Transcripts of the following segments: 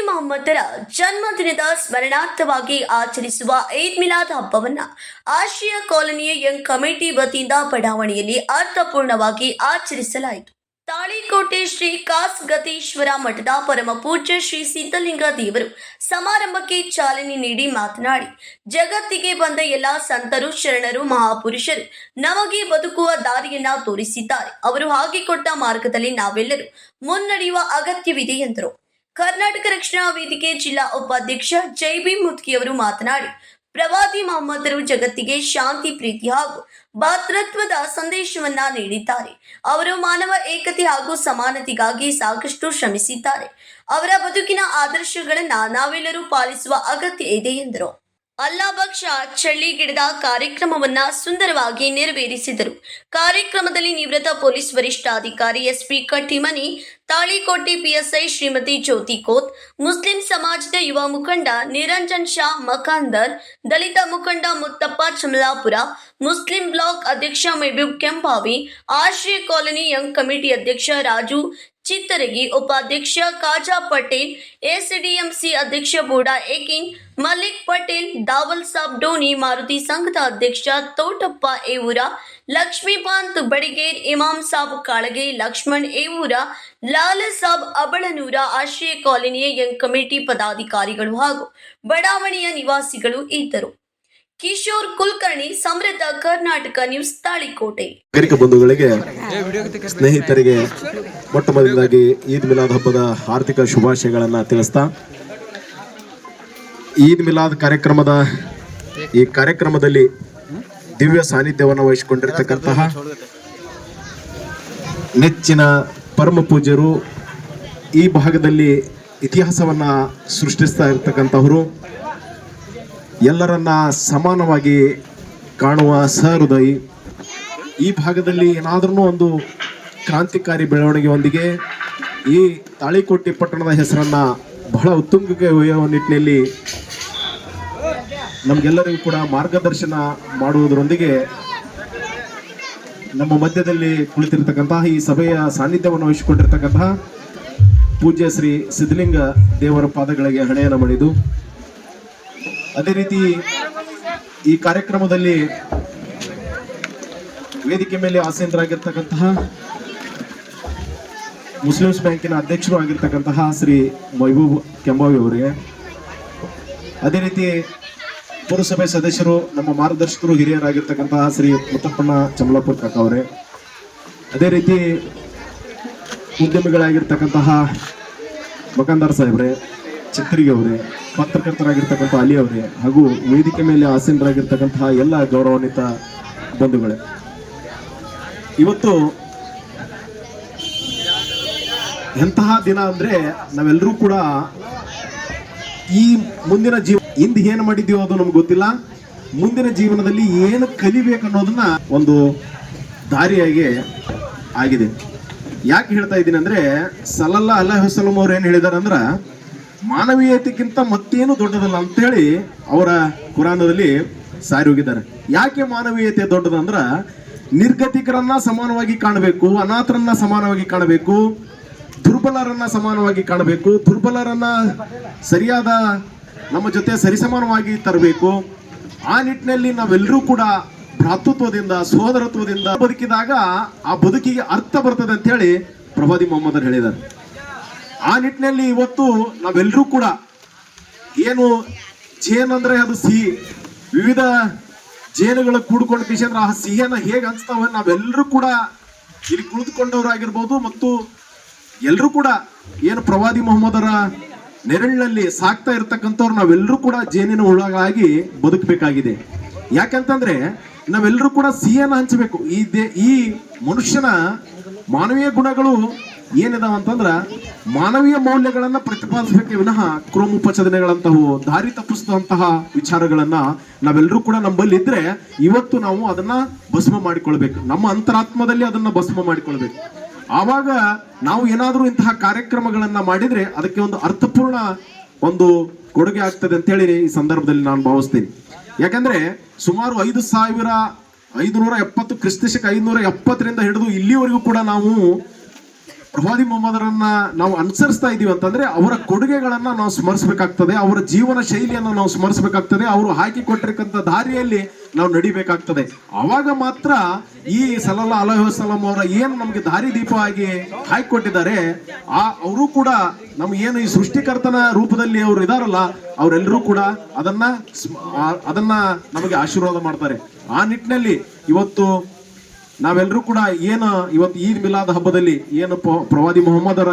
ಮೊಹಮ್ಮದರ ಜನ್ಮದಿನದ ಸ್ಮರಣಾರ್ಥವಾಗಿ ಆಚರಿಸುವ ಈದ್ ಮಿಲಾದ್ ಹಬ್ಬವನ್ನು ಆಶ್ರಯ ಕಾಲೋನಿಯ ಯಂಗ್ ಕಮಿಟಿ ವತಿಯಿಂದ ಬಡಾವಣೆಯಲ್ಲಿ ಅರ್ಥಪೂರ್ಣವಾಗಿ ಆಚರಿಸಲಾಯಿತು. ತಾಳಿಕೋಟೆ ಶ್ರೀ ಕಾಸ್ಗತೇಶ್ವರ ಮಠದ ಪರಮ ಪೂಜ್ಯ ಶ್ರೀ ಸಿದ್ಧಲಿಂಗ ದೇವರು ಸಮಾರಂಭಕ್ಕೆ ಚಾಲನೆ ನೀಡಿ ಮಾತನಾಡಿ, ಜಗತ್ತಿಗೆ ಬಂದ ಎಲ್ಲ ಸಂತರು, ಶರಣರು, ಮಹಾಪುರುಷರು ನಮಗೆ ಬದುಕುವ ದಾರಿಯನ್ನ ತೋರಿಸಿದ್ದಾರೆ. ಅವರು ಹಾಕಿಕೊಟ್ಟ ಮಾರ್ಗದಲ್ಲಿ ನಾವೆಲ್ಲರೂ ಮುನ್ನಡೆಯುವ ಅಗತ್ಯವಿದೆ ಎಂದರು. ಕರ್ನಾಟಕ ರಕ್ಷಣಾ ವೇದಿಕೆ ಜಿಲ್ಲಾ ಉಪಾಧ್ಯಕ್ಷ ಜೈಬಿ ಮುತ್ಕಿಯವರು ಮಾತನಾಡಿ, ಪ್ರವಾದಿ ಮೊಹಮ್ಮದರು ಜಗತ್ತಿಗೆ ಶಾಂತಿ, ಪ್ರೀತಿ ಹಾಗೂ ಭಾತೃತ್ವದ ಸಂದೇಶವನ್ನ ನೀಡಿದ್ದಾರೆ. ಅವರು ಮಾನವ ಏಕತೆ ಹಾಗೂ ಸಮಾನತೆಗಾಗಿ ಸಾಕಷ್ಟು ಶ್ರಮಿಸಿದ್ದಾರೆ. ಅವರ ಬದುಕಿನ ಆದರ್ಶಗಳನ್ನ ನಾವೆಲ್ಲರೂ ಪಾಲಿಸುವ ಅಗತ್ಯ ಇದೆ ಎಂದರು. ಅಲ್ಲಾಬಕ್ಷ ಚಳ್ಳಿಗಿಡದ ಕಾರ್ಯಕ್ರಮವನ್ನ ಸುಂದರವಾಗಿ ನೆರವೇರಿಸಿದರು. ಕಾರ್ಯಕ್ರಮದಲ್ಲಿ ನಿವೃತ್ತ ಪೊಲೀಸ್ ವರಿಷ್ಠಾಧಿಕಾರಿ ಎಸ್ಪಿ ಕಟ್ಟಿಮನಿ, ತಾಳಿಕೋಟೆ ಪಿಎಸ್ಐ ಶ್ರೀಮತಿ ಜ್ಯೋತಿ ಕೋತ್, ಮುಸ್ಲಿಂ ಸಮಾಜದ ಯುವ ಮುಖಂಡ ನಿರಂಜನ್ ಶಾ ಮಕಾಂದರ್, ದಲಿತ ಮುಖಂಡ ಮುತ್ತಪ್ಪ ಚಮಲಾಪುರ, ಮುಸ್ಲಿಂ ಬ್ಲಾಕ್ ಅಧ್ಯಕ್ಷ ಮೆಹಬೂಬ್ ಕೆಂಪಾವಿ, ಆಶ್ರಯ ಕಾಲೋನಿ ಯಂಗ್ ಕಮಿಟಿ ಅಧ್ಯಕ್ಷ ರಾಜು ಚಿತ್ತರಗಿ, ಉಪಾಧ್ಯಕ್ಷ ಖಾಜಾ ಪಟೇಲ್, ಎಸಿಡಿಎಂಸಿ ಅಧ್ಯಕ್ಷ ಬೋಡಾ ಏಕಿನ್, ಮಲ್ಲಿಕ್ ಪಟೇಲ್, ದಾವಲ್ ಸಾಬ್ ಡೋನಿ, ಮಾರುತಿ ಸಂಘದ ಅಧ್ಯಕ್ಷ ತೋಟಪ್ಪ ಏವೂರ, ಲಕ್ಷ್ಮೀಕಾಂತ್ ಬಡಿಗೇರ್, ಇಮಾಂ ಸಾಬ್ ಕಾಳಗೆ, ಲಕ್ಷ್ಮಣ್ ಏವೂರ, ಲಾಲ್ ಸಾಬ್ ಅಬಳನೂರ, ಆಶ್ರಯ ಕಾಲೋನಿಯ ಯಂಗ್ ಕಮಿಟಿ ಪದಾಧಿಕಾರಿಗಳು ಹಾಗೂ ಬಡಾವಣೆಯ ನಿವಾಸಿಗಳು ಇದ್ದರು. ಕಿಶೋರ್ ಕುಲಕರ್ಣಿ, ಸಮೃದ್ಧ ಕರ್ನಾಟಕ ನ್ಯೂಸ್, ತಾಳಿಕೋಟೆ. ಬಂಧುಗಳಿಗೆ, ಸ್ನೇಹಿತರಿಗೆ ಮೊಟ್ಟ ಮೊದಲಾಗಿ ಈದ್ ಮಿಲಾದ್ ಹಬ್ಬದ ಆರ್ಥಿಕ ಶುಭಾಶಯಗಳನ್ನ ತಿಳಿಸ್ತಾ, ಈದ್ ಮಿಲಾದ್ ಈ ಕಾರ್ಯಕ್ರಮದಲ್ಲಿ ದಿವ್ಯ ಸಾನ್ನಿಧ್ಯವನ್ನು ವಹಿಸಿಕೊಂಡಿರ್ತಕ್ಕಂತಹ ನೆಚ್ಚಿನ ಪರಮ ಪೂಜ್ಯರು, ಈ ಭಾಗದಲ್ಲಿ ಇತಿಹಾಸವನ್ನ ಸೃಷ್ಟಿಸ್ತಾ ಇರ್ತಕ್ಕಂಥವರು, ಎಲ್ಲರನ್ನ ಸಮಾನವಾಗಿ ಕಾಣುವ ಸಹೃದಯಿ, ಈ ಭಾಗದಲ್ಲಿ ಏನಾದ್ರೂ ಒಂದು ಕ್ರಾಂತಿಕಾರಿ ಬೆಳವಣಿಗೆಯೊಂದಿಗೆ ಈ ತಾಳಿಕೋಟೆ ಪಟ್ಟಣದ ಹೆಸರನ್ನ ಬಹಳ ಉತ್ತುಂಗಕ್ಕೆ ಒಯ್ಯುವ ನಿಟ್ಟಿನಲ್ಲಿ ನಮಗೆಲ್ಲರಿಗೂ ಕೂಡ ಮಾರ್ಗದರ್ಶನ ಮಾಡುವುದರೊಂದಿಗೆ ನಮ್ಮ ಮಧ್ಯದಲ್ಲಿ ಕುಳಿತಿರ್ತಕ್ಕಂತಹ ಈ ಸಭೆಯ ಸಾನ್ನಿಧ್ಯವನ್ನು ವಹಿಸಿಕೊಂಡಿರ್ತಕ್ಕಂತಹ ಪೂಜ್ಯ ಶ್ರೀ ಸಿದ್ಧಲಿಂಗ ದೇವರ ಪಾದಗಳಿಗೆ ಹಣೆಯನ್ನು ಮಾಡಿದ್ದು, ಅದೇ ರೀತಿ ಈ ಕಾರ್ಯಕ್ರಮದಲ್ಲಿ ವೇದಿಕೆ ಮೇಲೆ ಆಸೀನರಾಗಿರ್ತಕ್ಕಂತಹ ಮುಸ್ಲಿಮ್ಸ್ ಬ್ಯಾಂಕಿನ ಅಧ್ಯಕ್ಷರು ಆಗಿರ್ತಕ್ಕಂತಹ ಶ್ರೀ ಮೆಹಬೂಬ್ ಕೆಂಬಾವಿ ಅವರಿಗೆ, ಅದೇ ರೀತಿ ಪುರಸಭೆ ಸದಸ್ಯರು, ನಮ್ಮ ಮಾರ್ಗದರ್ಶಕರು, ಹಿರಿಯರಾಗಿರ್ತಕ್ಕಂತಹ ಶ್ರೀ ಮುತ್ತಪ್ಪಣ್ಣ ಚಮಲಾಪುರ ಕಾಕ ಅವರೇ, ಅದೇ ರೀತಿ ಉದ್ಯಮಿಗಳಾಗಿರ್ತಕ್ಕಂತಹ ಮಕಾಂದಾರ್ ಸಾಹೇಬ್ರೆ, ಚಿತ್ತರಿಗೆ ಅವರೇ, ಪತ್ರಕರ್ತರಾಗಿರ್ತಕ್ಕಂಥ ಅಲಿ ಅವರೇ, ಹಾಗೂ ವೇದಿಕೆ ಮೇಲೆ ಆಸೀನರಾಗಿರ್ತಕ್ಕಂತಹ ಎಲ್ಲ ಗೌರವಾನ್ವಿತ ಬಂಧುಗಳೇ, ಇವತ್ತು ಎಂತಹ ದಿನ ಅಂದ್ರೆ ನಾವೆಲ್ಲರೂ ಕೂಡ ಈ ಮುಂದಿನ ಹಿಂದೆ ಏನು ಮಾಡಿದೀವೋ ಅದು ನಮ್ಗೆ ಗೊತ್ತಿಲ್ಲ, ಮುಂದಿನ ಜೀವನದಲ್ಲಿ ಏನು ಕಲಿಬೇಕು ಅನ್ನೋದನ್ನ ಒಂದು ದಾರಿಯಾಗಿ ಆಗಿದೆ. ಯಾಕೆ ಹೇಳ್ತಾ ಇದ್ದೀನಿ ಅಂದ್ರೆ, ಸಲ್ಲಲ್ಲಾಹು ಅಲೈಹಿ ವಸಲ್ಲಂ ಅವ್ರು ಏನ್ ಹೇಳಿದಾರೆ ಅಂದ್ರ, ಮಾನವೀಯತೆಗಿಂತ ಮತ್ತೇನು ದೊಡ್ಡದಲ್ಲ ಅಂತ ಹೇಳಿ ಅವರ ಕುರಾನದಲ್ಲಿ ಸಾರಿ ಹೋಗಿದ್ದಾರೆ. ಯಾಕೆ ಮಾನವೀಯತೆ ದೊಡ್ಡದಂದ್ರ, ನಿರ್ಗತಿಕರನ್ನ ಸಮಾನವಾಗಿ ಕಾಣಬೇಕು, ಅನಾಥರನ್ನ ಸಮಾನವಾಗಿ ಕಾಣಬೇಕು, ದುರ್ಬಲರನ್ನ ಸಮಾನವಾಗಿ ಕಾಣಬೇಕು, ದುರ್ಬಲರನ್ನ ಸರಿಯಾದ ನಮ್ಮ ಜೊತೆ ಸರಿಸಮಾನವಾಗಿ ತರಬೇಕು. ಆ ನಿಟ್ಟಿನಲ್ಲಿ ನಾವೆಲ್ಲರೂ ಕೂಡ ಭ್ರಾತೃತ್ವದಿಂದ, ಸೋದರತ್ವದಿಂದ ಬದುಕಿದಾಗ ಆ ಬದುಕಿಗೆ ಅರ್ಥ ಬರ್ತದೆ ಅಂತ ಹೇಳಿ ಪ್ರವಾದಿ ಮೊಹಮ್ಮದರು ಹೇಳಿದ್ದಾರೆ. ಆ ನಿಟ್ಟಿನಲ್ಲಿ ಇವತ್ತು ನಾವೆಲ್ಲರೂ ಕೂಡ ಏನು ಜೇನ್ ಅಂದ್ರೆ ಅದು ಸಿಹಿ, ವಿವಿಧ ಜೇನುಗಳು ಕೂಡ್ಕೊಂಡು ಕಿಶಂದ್ರೆ ಆ ಸಿಹಿಯನ್ನ ಹೇಗೆ ಅನ್ಸ್ತಾವ, ನಾವೆಲ್ಲರೂ ಕೂಡ ಇಲ್ಲಿ ಕುಳಿತುಕೊಂಡವರಾಗಿರ್ಬೋದು ಮತ್ತು ಎಲ್ಲರೂ ಕೂಡ ಏನು ಪ್ರವಾದಿ ಮೊಹಮ್ಮದರ ನೆರಳಿನಲ್ಲಿ ಸಾಕ್ತಾ ಇರ್ತಕ್ಕಂಥವ್ರು ನಾವೆಲ್ಲರೂ ಕೂಡ ಜೇನಿನ ಹುಳಗಳಾಗಿ ಬದುಕಬೇಕಾಗಿದೆ. ಯಾಕಂತಂದ್ರೆ ನಾವೆಲ್ಲರೂ ಕೂಡ ಸಿಹಿಯನ್ನ ಹಂಚಬೇಕು. ಈ ಮನುಷ್ಯನ ಮಾನವೀಯ ಗುಣಗಳು ಏನಿದಾವ ಅಂತಂದ್ರ ಮಾನವೀಯ ಮೌಲ್ಯಗಳನ್ನ ಪ್ರತಿಪಾದಿಸಬೇಕೆ ವಿನಃ ಕ್ರೋಮೋಪಚದನೆಗಳಂತಹವು, ದಾರಿ ತಪ್ಪಿಸುವಂತಹ ವಿಚಾರಗಳನ್ನ ನಾವೆಲ್ಲರೂ ಕೂಡ ನಮ್ಮಲ್ಲಿ ಇದ್ರೆ ಇವತ್ತು ನಾವು ಅದನ್ನ ಭಸ್ಮ ಮಾಡಿಕೊಳ್ಬೇಕು, ನಮ್ಮ ಅಂತರಾತ್ಮದಲ್ಲಿ ಅದನ್ನ ಭಸ್ಮ ಮಾಡಿಕೊಳ್ಬೇಕು. ಆವಾಗ ನಾವು ಏನಾದ್ರೂ ಇಂತಹ ಕಾರ್ಯಕ್ರಮಗಳನ್ನ ಮಾಡಿದ್ರೆ ಅದಕ್ಕೆ ಒಂದು ಅರ್ಥಪೂರ್ಣ ಒಂದು ಕೊಡುಗೆ ಆಗ್ತದೆ ಅಂತ ಹೇಳಿ ಈ ಸಂದರ್ಭದಲ್ಲಿ ನಾನು ಭಾವಿಸ್ತೀನಿ. ಯಾಕಂದ್ರೆ ಸುಮಾರು 5570 ಕ್ರಿಸ್ತಶಕ 570ರಿಂದ ಹಿಡಿದು ಇಲ್ಲಿವರೆಗೂ ಕೂಡ ನಾವು ಪ್ರವಾದಿ ಮೊಹಮ್ಮದರನ್ನ ನಾವು ಅನುಸರಿಸ್ತಾ ಇದೀವಿ ಅಂತಂದ್ರೆ ಅವರ ಕೊಡುಗೆಗಳನ್ನ ನಾವು ಸ್ಮರಿಸಬೇಕಾಗ್ತದೆ, ಅವರ ಜೀವನ ಶೈಲಿಯನ್ನು ನಾವು ಸ್ಮರಿಸಬೇಕಾಗ್ತದೆ, ಅವರು ಹಾಕಿ ಕೊಟ್ಟಿರ್ತಕ್ಕಂಥ ದಾರಿಯಲ್ಲಿ ನಾವು ನಡಿಬೇಕಾಗ್ತದೆ. ಅವಾಗ ಮಾತ್ರ ಈ ಸಲ್ಲಲ್ಲಾಹು ಅಲೈಹಿ ವಸಲ್ಲಂ ಅವರ ಏನು ನಮ್ಗೆ ದಾರಿ ದೀಪವಾಗಿ ಹಾಕಿಕೊಟ್ಟಿದ್ದಾರೆ, ಅವರು ಕೂಡ ನಮ್ಗೆ ಏನು ಈ ಸೃಷ್ಟಿಕರ್ತನ ರೂಪದಲ್ಲಿ ಅವರು ಇದಾರಲ್ಲ, ಅವರೆಲ್ಲರೂ ಕೂಡ ಅದನ್ನ ನಮಗೆ ಆಶೀರ್ವಾದ ಮಾಡ್ತಾರೆ. ಆ ನಿಟ್ಟಿನಲ್ಲಿ ಇವತ್ತು ನಾವೆಲ್ಲರೂ ಕೂಡ ಏನು ಇವತ್ತು ಈದ್ ಮಿಲಾದ್ ಹಬ್ಬದಲ್ಲಿ ಏನು ಪ್ರವಾದಿ ಮೊಹಮ್ಮದರ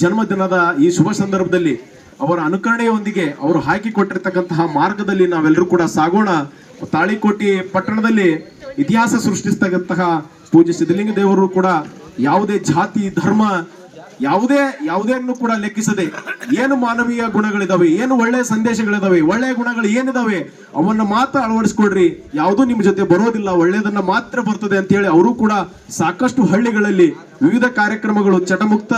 ಜನ್ಮದಿನದ ಈ ಶುಭ ಸಂದರ್ಭದಲ್ಲಿ ಅವರ ಅನುಕರಣೆಯೊಂದಿಗೆ ಅವರು ಹಾಕಿಕೊಟ್ಟಿರ್ತಕ್ಕಂತಹ ಮಾರ್ಗದಲ್ಲಿ ನಾವೆಲ್ಲರೂ ಕೂಡ ಸಾಗೋಣ. ತಾಳಿಕೋಟಿ ಪಟ್ಟಣದಲ್ಲಿ ಇತಿಹಾಸ ಸೃಷ್ಟಿಸ್ತಕ್ಕಂತಹ ಪೂಜ್ಯ ಸಿದ್ಧಲಿಂಗ ದೇವರು ಕೂಡ ಯಾವುದೇ ಜಾತಿ ಧರ್ಮ ಯಾವುದೇನ್ನು ಕೂಡ ಲೆಕ್ಕಿಸದೆ ಏನು ಮಾನವೀಯ ಗುಣಗಳಿದಾವೆ, ಏನು ಒಳ್ಳೆಯ ಸಂದೇಶಗಳಿದಾವೆ, ಒಳ್ಳೆಯ ಗುಣಗಳು ಏನಿದಾವೆ ಅವನ್ನ ಮಾತ್ರ ಅಳವಡಿಸ್ಕೊಡ್ರಿ, ಯಾವುದೂ ನಿಮ್ ಜೊತೆ ಬರೋದಿಲ್ಲ, ಒಳ್ಳೆಯದನ್ನ ಮಾತ್ರ ಬರ್ತದೆ ಅಂತ ಹೇಳಿ ಅವರು ಕೂಡ ಸಾಕಷ್ಟು ಹಳ್ಳಿಗಳಲ್ಲಿ ವಿವಿಧ ಕಾರ್ಯಕ್ರಮಗಳು ಚಟಮುಕ್ತ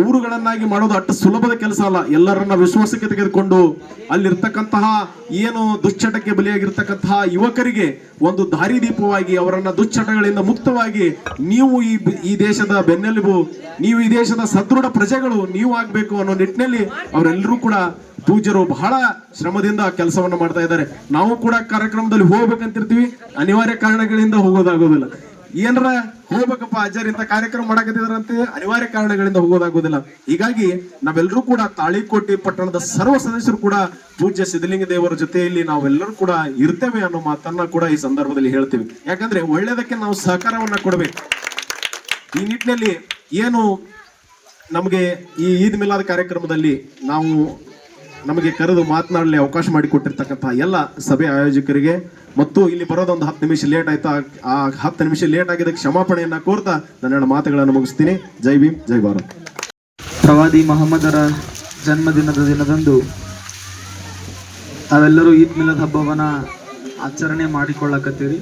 ಊರುಗಳನ್ನಾಗಿ ಮಾಡೋದು ಅಷ್ಟು ಸುಲಭದ ಕೆಲಸ ಅಲ್ಲ. ಎಲ್ಲರನ್ನ ವಿಶ್ವಾಸಕ್ಕೆ ತೆಗೆದುಕೊಂಡು ಅಲ್ಲಿರ್ತಕ್ಕಂತಹ ಏನು ದುಶ್ಚಟಕ್ಕೆ ಬಲಿಯಾಗಿರ್ತಕ್ಕಂತಹ ಯುವಕರಿಗೆ ಒಂದು ದಾರಿದೀಪವಾಗಿ ಅವರನ್ನ ದುಶ್ಚಟಗಳಿಂದ ಮುಕ್ತವಾಗಿ ನೀವು ಈ ದೇಶದ ಬೆನ್ನೆಲುಬು, ನೀವು ಈ ದೇಶದ ಸದೃಢ ಪ್ರಜೆಗಳು ನೀವು ಆಗ್ಬೇಕು ಅನ್ನೋ ನಿಟ್ಟಿನಲ್ಲಿ ಅವರೆಲ್ಲರೂ ಕೂಡ ಪೂಜ್ಯರು ಬಹಳ ಶ್ರಮದಿಂದ ಕೆಲಸವನ್ನ ಮಾಡ್ತಾ ಇದ್ದಾರೆ. ನಾವು ಕೂಡ ಕಾರ್ಯಕ್ರಮದಲ್ಲಿ ಹೋಗ್ಬೇಕಂತಿರ್ತೀವಿ, ಅನಿವಾರ್ಯ ಕಾರಣಗಳಿಂದ ಹೋಗೋದಾಗೋದಿಲ್ಲ. ಏನರ ಹೋಗ್ಬೇಕಪ್ಪ ಅಜ್ಜರ್ ಇಂತ ಕಾರ್ಯಕ್ರಮ ಮಾಡಕತ್ತಿದಾರಂತೆ, ಅನಿವಾರ್ಯ ಕಾರಣಗಳಿಂದ ಹೋಗೋದಾಗೋದಿಲ್ಲ. ಹೀಗಾಗಿ ನಾವೆಲ್ಲರೂ ಕೂಡ ತಾಳಿಕೋಟೆ ಪಟ್ಟಣದ ಸರ್ವ ಸದಸ್ಯರು ಕೂಡ ಪೂಜ್ಯ ಸಿದ್ಧಲಿಂಗ ದೇವರ ಜೊತೆಯಲ್ಲಿ ನಾವೆಲ್ಲರೂ ಕೂಡ ಇರ್ತೇವೆ ಅನ್ನೋ ಮಾತನ್ನ ಕೂಡ ಈ ಸಂದರ್ಭದಲ್ಲಿ ಹೇಳ್ತೀವಿ. ಯಾಕಂದ್ರೆ ಒಳ್ಳೆಯದಕ್ಕೆ ನಾವು ಸಹಕಾರವನ್ನ ಕೊಡ್ಬೇಕು. ಈ ನಿಟ್ಟಿನಲ್ಲಿ ಏನು ನಮಗೆ ಈ ಈದ್ ಮಿಲಾದ್ ಕಾರ್ಯಕ್ರಮದಲ್ಲಿ ನಮಗೆ ಕರೆದು ಮಾತನಾಡಲಿ ಅವಕಾಶ ಮಾಡಿಕೊಟ್ಟಿರ್ತಕ್ಕಂತಹ ಎಲ್ಲ ಸಭೆ ಆಯೋಜಕರಿಗೆ ಮತ್ತು ಇಲ್ಲಿ ಬರೋದೊಂದು 10 ನಿಮಿಷ ಲೇಟ್ ಆಯ್ತು, ಆ 10 ನಿಮಿಷ ಲೇಟ್ ಆಗಿದ್ದಕ್ಕೆ ಕ್ಷಮಾಪಣೆಯನ್ನ ಕೋರ್ತಾ ನನ್ನ ಮಾತುಗಳನ್ನು ಮುಗಿಸ್ತೀನಿ. ಜೈ ಭೀಮ್, ಜೈ ಭಾರತ್. ಪ್ರವಾದಿ ಮೊಹಮ್ಮದರ ದಿನದಂದು ತಾವೆಲ್ಲರೂ ಈದ್ ಮಿಲಾದ್ ಹಬ್ಬವನ್ನ ಆಚರಣೆ ಮಾಡಿಕೊಳ್ಳಕತ್ತೀರಿ.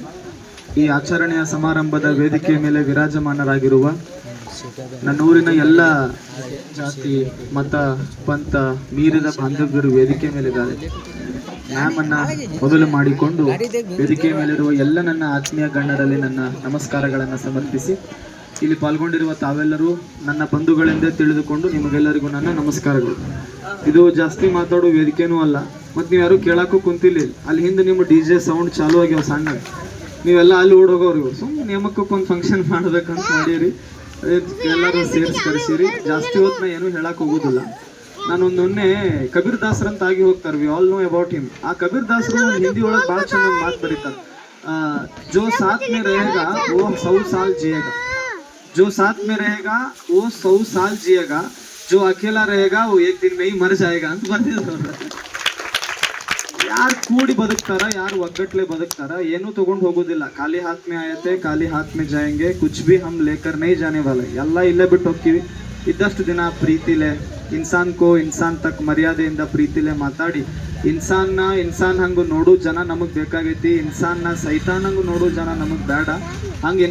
ಈ ಆಚರಣೆಯ ಸಮಾರಂಭದ ವೇದಿಕೆಯ ಮೇಲೆ ವಿರಾಜಮಾನರಾಗಿರುವ ನನ್ನೂರಿನ ಎಲ್ಲ ಜಾತಿ ಮತ ಪಂಥ ಮೀರಿದ ಬಾಂಧವ್ಯರು ವೇದಿಕೆ ಮೇಲಿದ್ದಾರೆ. ಮ್ಯಾಮನ್ನ ಮೊದಲು ಮಾಡಿಕೊಂಡು ವೇದಿಕೆಯ ಮೇಲಿರುವ ಎಲ್ಲ ನನ್ನ ಆತ್ಮೀಯ ಗಣ್ಯರಲ್ಲಿ ನನ್ನ ನಮಸ್ಕಾರಗಳನ್ನು ಸಮರ್ಪಿಸಿ, ಇಲ್ಲಿ ಪಾಲ್ಗೊಂಡಿರುವ ತಾವೆಲ್ಲರೂ ನನ್ನ ಬಂಧುಗಳೆಂದೇ ತಿಳಿದುಕೊಂಡು ನಿಮಗೆಲ್ಲರಿಗೂ ನನ್ನ ನಮಸ್ಕಾರಗಳು. ಇದು ಜಾಸ್ತಿ ಮಾತಾಡೋ ವೇದಿಕೆನೂ ಅಲ್ಲ, ಮತ್ತು ನೀವು ಯಾರು ಕೇಳಕ್ಕೂ ಕುಂತಿಲ್ಲ. ಅಲ್ಲಿ ಹಿಂದೆ ನಿಮ್ಮ DJ ಸೌಂಡ್ ಚಾಲು ಆಗ್ಯಾವ ಸಣ್ಣ, ನೀವೆಲ್ಲ ಅಲ್ಲಿ ಓಡೋಗೋರು. ಸುಮ್ಮನೆ ನೇಮಕ್ಕೊಂದು ಫಂಕ್ಷನ್ ಮಾಡಬೇಕಂತ ಮಾಡೀರಿ, ಎಲ್ಲರೂ ಕರೆಸಿರಿ. ಜಾಸ್ತಿ ಹೊತ್ತು ಏನು ಹೇಳಕ್ ಹೋಗೋದಿಲ್ಲ. ನಾನೊಂದೊನ್ನೆ ಕಬೀರ್ ದಾಸರಂತ ಆಗಿ ಹೋಗ್ತಾರೆ, we all know about him. ಆ ಕಬೀರ್ ದಾಸರು ಒಂದು ಹಿಂದಿ ಒಳಗೆ ಭಾಳ ಚಂದ ಮಾತು ಬರೀತಾರೆ, ಜೋ ಸಾಥ್ ಮೇ रहेगा वो 100 साल जिएगा, जो साथ में रहेगा वो 100 साल जिएगा, जो अकेला रहेगा वो एक दिन में ही मर जाएगा ಅಂತ ಬರ್ತಿದ್ರು. ಯಾರು ಕೂಡಿ ಬದುಕ್ತಾರ, ಯಾರು ಒಗ್ಗಟ್ಲೆ ಬದುಕ್ತಾರ, ಏನೂ ತಗೊಂಡು ಹೋಗೋದಿಲ್ಲ. ಖಾಲಿ ಹಾತ್ ಮೇ ಆಯತೆ ಖಾಲಿ ಹಾತ್ ಮೇ ಜಾಯಂಗೆ, ಕುಚ್ ಭಿ ಹಮ್ ಲೇಕರ್ ನೈ ಜಾನೆ ವಾಲೆ. ಎಲ್ಲ ಇಲ್ಲೇ ಬಿಟ್ಟು ಹೋಗ್ತೀವಿ. ಇದ್ದಷ್ಟು ದಿನ ಪ್ರೀತಿಲೆ ಇನ್ಸಾನ್ ತಕ್ ಮರ್ಯಾದೆಯಿಂದ ಪ್ರೀತಿಲೆ ಮಾತಾಡಿ, ಇನ್ಸಾನ್ ಹಂಗೆ ನೋಡೋ ಜನ ನಮಗೆ ಬೇಕಾಗೈತಿ, ಇನ್ಸಾನ್ನ ಸೈತಾನ್ ಹಂಗೆ ನೋಡೋ ಜನ ನಮಗೆ ಬೇಡ. ಹಂಗೆ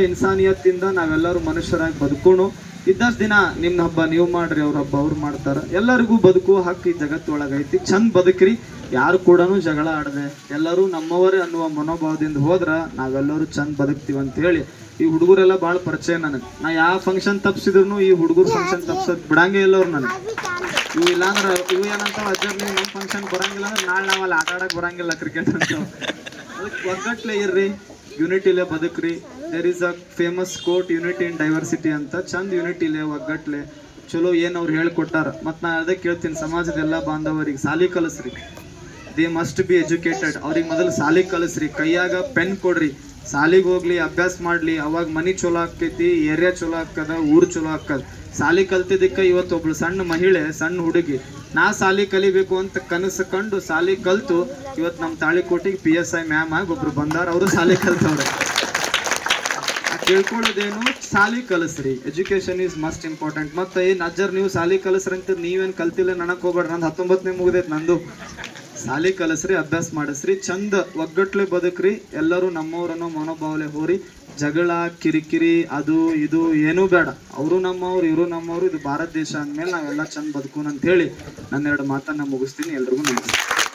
ಇನ್ಸಾನಿಯತ್ತಿಂದ ನಾವೆಲ್ಲರೂ ಮನುಷ್ಯರಾಗಿ ಬದುಕೋಣ. ಇದ್ದಷ್ಟು ದಿನ ನಿಮ್ಮ ಹಬ್ಬ ನೀವು ಮಾಡ್ರಿ, ಅವ್ರ ಹಬ್ಬ ಅವ್ರು ಮಾಡ್ತಾರ. ಎಲ್ಲರಿಗೂ ಬದುಕುವ ಹಕ್ಕು ಈ ಜಗತ್ತೊಳಗೈತಿ. ಚಂದ ಬದುಕ್ರಿ, ಯಾರು ಕೂಡ ಜಗಳ ಆಡದೆ ಎಲ್ಲರೂ ನಮ್ಮವರೇ ಅನ್ನುವ ಮನೋಭಾವದಿಂದ ಹೋದ್ರ ನಾವೆಲ್ಲರೂ ಚಂದ ಬದುಕ್ತೀವಿ ಅಂತ ಹೇಳಿ ಈ ಹುಡುಗರೆಲ್ಲ ಭಾಳ ಪರಿಚಯ ನನಗೆ. ನಾ ಯಾವ ಫಂಕ್ಷನ್ ತಪ್ಸಿದ್ರು ಈ ಹುಡುಗರು ಫಂಕ್ಷನ್ ತಪ್ಸೋದು ಬಿಡಂಗೇ ಇಲ್ಲ ಅವ್ರು ನನಗೆ. ಇವು ಇಲ್ಲಾಂದ್ರೆ ಇವು ಏನಂತ ಅಜ್ಜರ್ ನೀವು ನಮ್ಮ ಫಂಕ್ಷನ್ ಬರಂಗಿಲ್ಲ ಅಂದ್ರೆ ನಾಳೆ ನಾವಲ್ಲಿ ಆಟ ಆಡಕ್ಕೆ ಬರಂಗಿಲ್ಲ ಕ್ರಿಕೆಟ್ ಅಂತ. ಅದಕ್ಕೆ ಒಗ್ಗಟ್ಲೆ ಇರ್ರಿ, ಯೂನಿಟಿಲೆ ಬದುಕ್ರಿ. There is a famous quote, unity in diversity ಅಂತ. ಚಂದ ಯೂನಿಟಿಲೆ ಒಗ್ಗಟ್ಲೆ ಚಲೋ ಏನು ಅವ್ರು ಹೇಳ್ಕೊಟ್ಟಾರ. ಮತ್ತು ನಾನು ಅದೇ ಕೇಳ್ತೀನಿ, ಸಮಾಜದ ಎಲ್ಲ ಬಾಂಧವರಿಗೆ ಸಾಲಿ ಕಲಿಸ್ರಿ. They must be educated. ಅವ್ರಿಗೆ ಮೊದಲು ಸಾಲಿಗೆ ಕಲಿಸ್ರಿ, ಕೈಯಾಗ ಪೆನ್ ಕೊಡ್ರಿ, ಸಾಲಿಗೆ ಹೋಗ್ಲಿ, ಅಭ್ಯಾಸ ಮಾಡ್ಲಿ. ಅವಾಗ ಮನಿ ಚಲೋ ಆಕೈತಿ, ಏರಿಯಾ ಚಲೋ ಆಕ್ಕದ, ಊರು ಚಲೋ ಆಕ್ಕದ. ಸಾಲಿ ಕಲ್ತಿದ್ದಕ್ಕೆ ಇವತ್ತು ಒಬ್ಳು ಸಣ್ಣ ಮಹಿಳೆ, ಸಣ್ಣ ಹುಡುಗಿ ನಾ ಸಾಲಿ ಕಲಿಬೇಕು ಅಂತ ಕನಸು ಕಂಡು ಸಾಲಿ ಕಲ್ತು ಇವತ್ತು ನಮ್ಮ ತಾಳಿಕೋಟಿಗೆ PSI ಮ್ಯಾಮ್ ಆಗಿ ಒಬ್ರು ಬಂದಾರ, ಅವರು ಸಾಲಿ ಕಲ್ತವ್ರೆ. ಕೇಳ್ಕೊಳ್ಳೋದೇನು, ಸಾಲಿ ಕಲಿಸ್ರಿ. Education is must important. ಮತ್ತೆ ಏನು ಅಜ್ಜರ್ ನೀವು ಸಾಲಿ ಕಲಿಸ್ರಿ ಅಂತ ನೀವೇನು ಕಲ್ತಿಲ್ಲ ನನಗೆ ಹೋಗ್ಬೇಡ್ರಿ, ನಂದು 19ನೇ ಮುಗಿದೈತೆ ನಂದು. ಸಾಲಿ ಕಲಿಸ್ರಿ, ಅಭ್ಯಾಸ ಮಾಡಿಸ್ರಿ, ಚಂದ ಒಗ್ಗಟ್ಲೆ ಬದುಕ್ರಿ. ಎಲ್ಲರೂ ನಮ್ಮವ್ರನ್ನೋ ಮನೋಭಾವಲೆ ಹೋರಿ. ಜಗಳ ಕಿರಿಕಿರಿ ಅದು ಇದು ಏನೂ ಬೇಡ. ಅವರು ನಮ್ಮವ್ರು ಇವರು ನಮ್ಮವ್ರು, ಇದು ಭಾರತ ದೇಶ ಅಂದಮೇಲೆ ನಾವೆಲ್ಲ ಚಂದ ಬದುಕೋಣ ಅಂತ ಹೇಳಿ ನನ್ನ 2 ಮಾತನ್ನ ಮುಗಿಸ್ತೀನಿ. ಎಲ್ರಿಗೂ ನಮಸ್ಕಾರ.